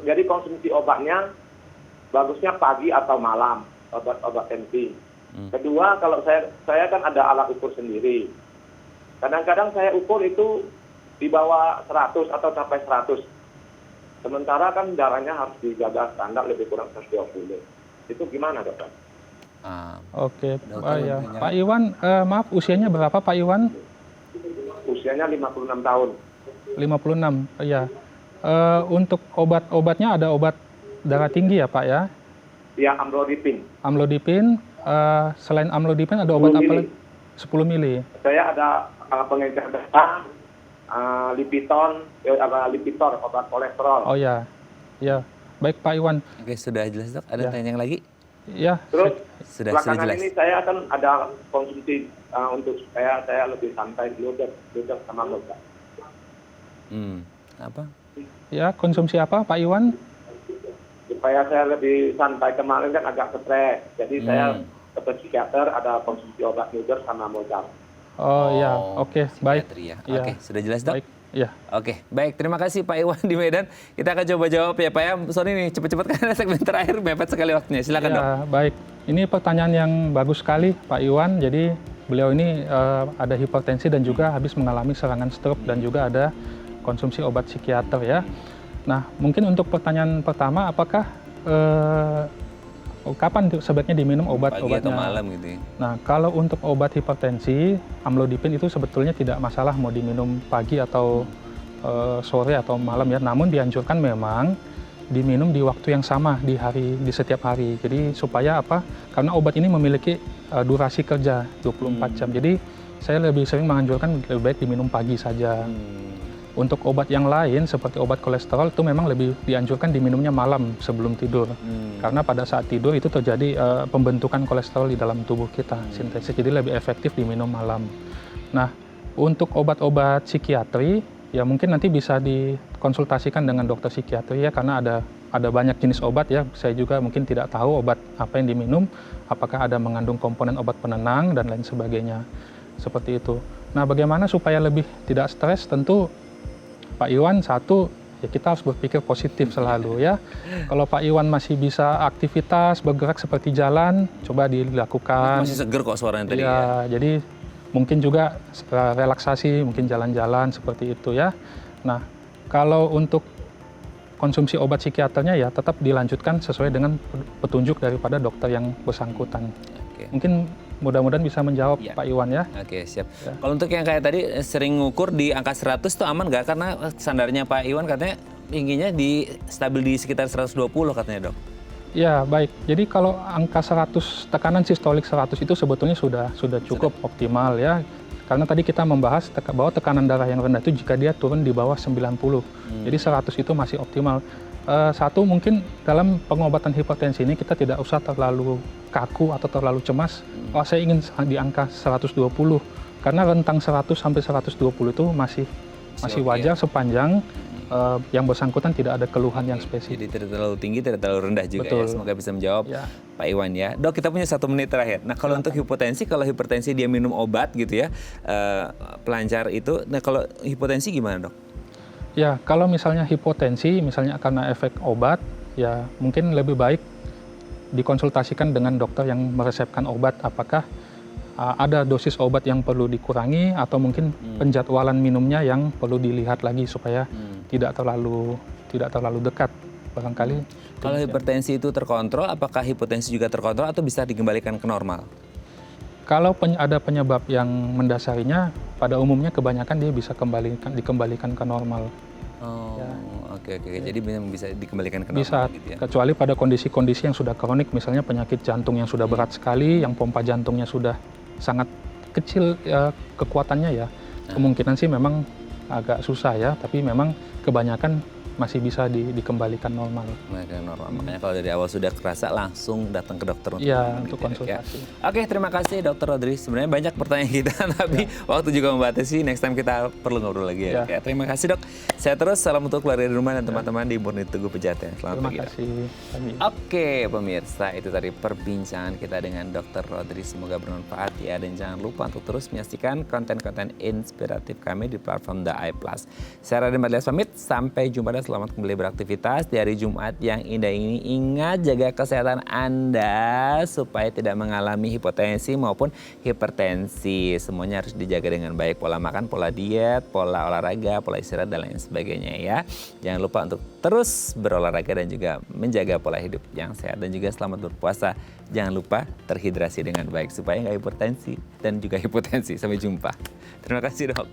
Jadi konsumsi obatnya bagusnya pagi atau malam, obat tensi. Kedua, kalau saya kan ada alat ukur sendiri. Kadang-kadang saya ukur itu di bawah 100 atau sampai 100. Sementara kan darahnya harus dijaga standar lebih kurang 120. Itu gimana dokter? Oke, Pak Iwan, maaf usianya berapa Pak Iwan? Usianya 56 tahun. 56, ya. Untuk obat-obatnya ada obat darah tinggi ya Pak ya? Ya, amlodipin. Amlodipin, selain amlodipin ada obat apa lagi? 10 mili. Saya ada pengencer darah, Lipitor, obat kolesterol. Oh ya, ya. Baik Pak Iwan. Oke, sudah jelas dok. Ada tanya yang lagi? Ya. Terus sudah belakangan jelas. ini saya akan ada konsumsi untuk supaya saya lebih santai dulu sama moga. Apa? Ya, konsumsi apa Pak Iwan? Supaya saya lebih santai, kemarin kan agak stres. Jadi saya ke psikiater, ada konsumsi obat Nuder sama Mozart. Oh ya, oke, baik. Ya. Ya. Oke, sudah jelas dok? Baik, ya. Oke, baik. Terima kasih Pak Iwan di Medan. Kita akan coba jawab ya Pak ya. Sorry nih, cepat-cepat karena segmen terakhir mepet sekali waktunya. Silakan dok. Baik. Ini pertanyaan yang bagus sekali Pak Iwan. Jadi beliau ini ada hipertensi dan juga habis mengalami serangan stroke dan juga ada konsumsi obat psikiater ya. Nah, mungkin untuk pertanyaan pertama, apakah kapan sebaiknya diminum pagi obat-obatnya. atau malam gitu ya. Nah, kalau untuk obat hipertensi, amlodipin itu sebetulnya tidak masalah mau diminum pagi atau sore atau malam ya. Namun dianjurkan memang diminum di waktu yang sama di setiap hari. Jadi supaya apa? Karena obat ini memiliki durasi kerja 24 jam. Jadi saya lebih sering menganjurkan lebih baik diminum pagi saja. Untuk obat yang lain seperti obat kolesterol itu memang lebih dianjurkan diminumnya malam sebelum tidur. Karena pada saat tidur itu terjadi pembentukan kolesterol di dalam tubuh kita, sintesis. Jadi lebih efektif diminum malam. Nah, untuk obat-obat psikiatri ya mungkin nanti bisa dikonsultasikan dengan dokter psikiatri ya, karena ada banyak jenis obat ya. Saya juga mungkin tidak tahu obat apa yang diminum, apakah ada mengandung komponen obat penenang dan lain sebagainya. Seperti itu. Nah, bagaimana supaya lebih tidak stres? Tentu Pak Iwan, satu, ya kita harus berpikir positif selalu ya. Kalau Pak Iwan masih bisa aktivitas, bergerak seperti jalan, coba dilakukan. Masih seger kok suaranya tadi ya. Ya, jadi mungkin juga relaksasi, mungkin jalan-jalan seperti itu ya. Nah, kalau untuk konsumsi obat psikiaternya ya tetap dilanjutkan sesuai dengan petunjuk daripada dokter yang bersangkutan. Oke. Mungkin mudah-mudahan bisa menjawab Ya. Pak Iwan ya. Oke, siap. Kalau untuk yang kayak tadi sering ngukur di angka 100 tuh aman nggak? Karena standarnya Pak Iwan katanya tingginya stabil di sekitar 120 katanya, Dok. Ya, baik. Jadi kalau angka 100, tekanan sistolik 100 itu sebetulnya sudah cukup optimal ya. Karena tadi kita membahas bahwa tekanan darah yang rendah itu jika dia turun di bawah 90. Jadi 100 itu masih optimal. Satu, mungkin dalam pengobatan hipertensi ini kita tidak usah terlalu kaku atau terlalu cemas. Oh, saya ingin di angka 120. Karena rentang 100 sampai 120 itu masih wajar sepanjang yang bersangkutan tidak ada keluhan yang spesifik. Jadi tidak terlalu tinggi, tidak terlalu rendah juga. Betul. Ya. Semoga bisa menjawab Ya. Pak Iwan ya. Dok, kita punya 1 menit terakhir. Nah, kalau untuk hipertensi, kalau hipertensi dia minum obat gitu ya, pelancar itu. Nah, kalau hipertensi gimana, Dok? Ya, kalau misalnya hipotensi, misalnya karena efek obat, ya mungkin lebih baik dikonsultasikan dengan dokter yang meresepkan obat. Apakah ada dosis obat yang perlu dikurangi atau mungkin penjadwalan minumnya yang perlu dilihat lagi supaya tidak terlalu dekat barangkali. Kalau hipertensi itu terkontrol, apakah hipotensi juga terkontrol atau bisa dikembalikan ke normal? Kalau ada penyebab yang mendasarinya, pada umumnya kebanyakan dia bisa dikembalikan ke normal. Oh, oke. Jadi bisa dikembalikan ke normal Bisa, gitu ya? kecuali pada kondisi-kondisi yang sudah kronik, misalnya penyakit jantung yang sudah berat sekali, yang pompa jantungnya sudah sangat kecil kekuatannya ya, kemungkinan sih memang agak susah ya, tapi memang kebanyakan masih bisa dikembalikan normal. Makanya kalau dari awal sudah kerasa langsung datang ke dokter Untuk gitu konsultasi. Ya. Oke, terima kasih Dokter Rodri. Sebenarnya banyak pertanyaan kita, tapi waktu juga membatasi. Next time kita perlu ngobrol lagi ya. Oke, terima kasih, Dok. Saya terus salam untuk keluarga di rumah dan teman-teman di Murni Teguh Pejaten. Selamat pagi. Terima kasih. Oke, pemirsa, itu tadi perbincangan kita dengan Dokter Rodri. Semoga bermanfaat ya, dan jangan lupa untuk terus menyaksikan konten-konten inspiratif kami di platform The Eye Plus. Saya Raden Badlias pamit, sampai jumpa dan selamat kembali beraktivitas di hari Jumat yang indah ini. Ingat, jaga kesehatan Anda supaya tidak mengalami hipotensi maupun hipertensi. Semuanya harus dijaga dengan baik, pola makan, pola diet, pola olahraga, pola istirahat dan lain sebagainya ya. Jangan lupa untuk terus berolahraga dan juga menjaga pola hidup yang sehat, dan juga selamat berpuasa. Jangan lupa terhidrasi dengan baik supaya nggak hipertensi dan juga hipotensi. Sampai jumpa. Terima kasih, Dok.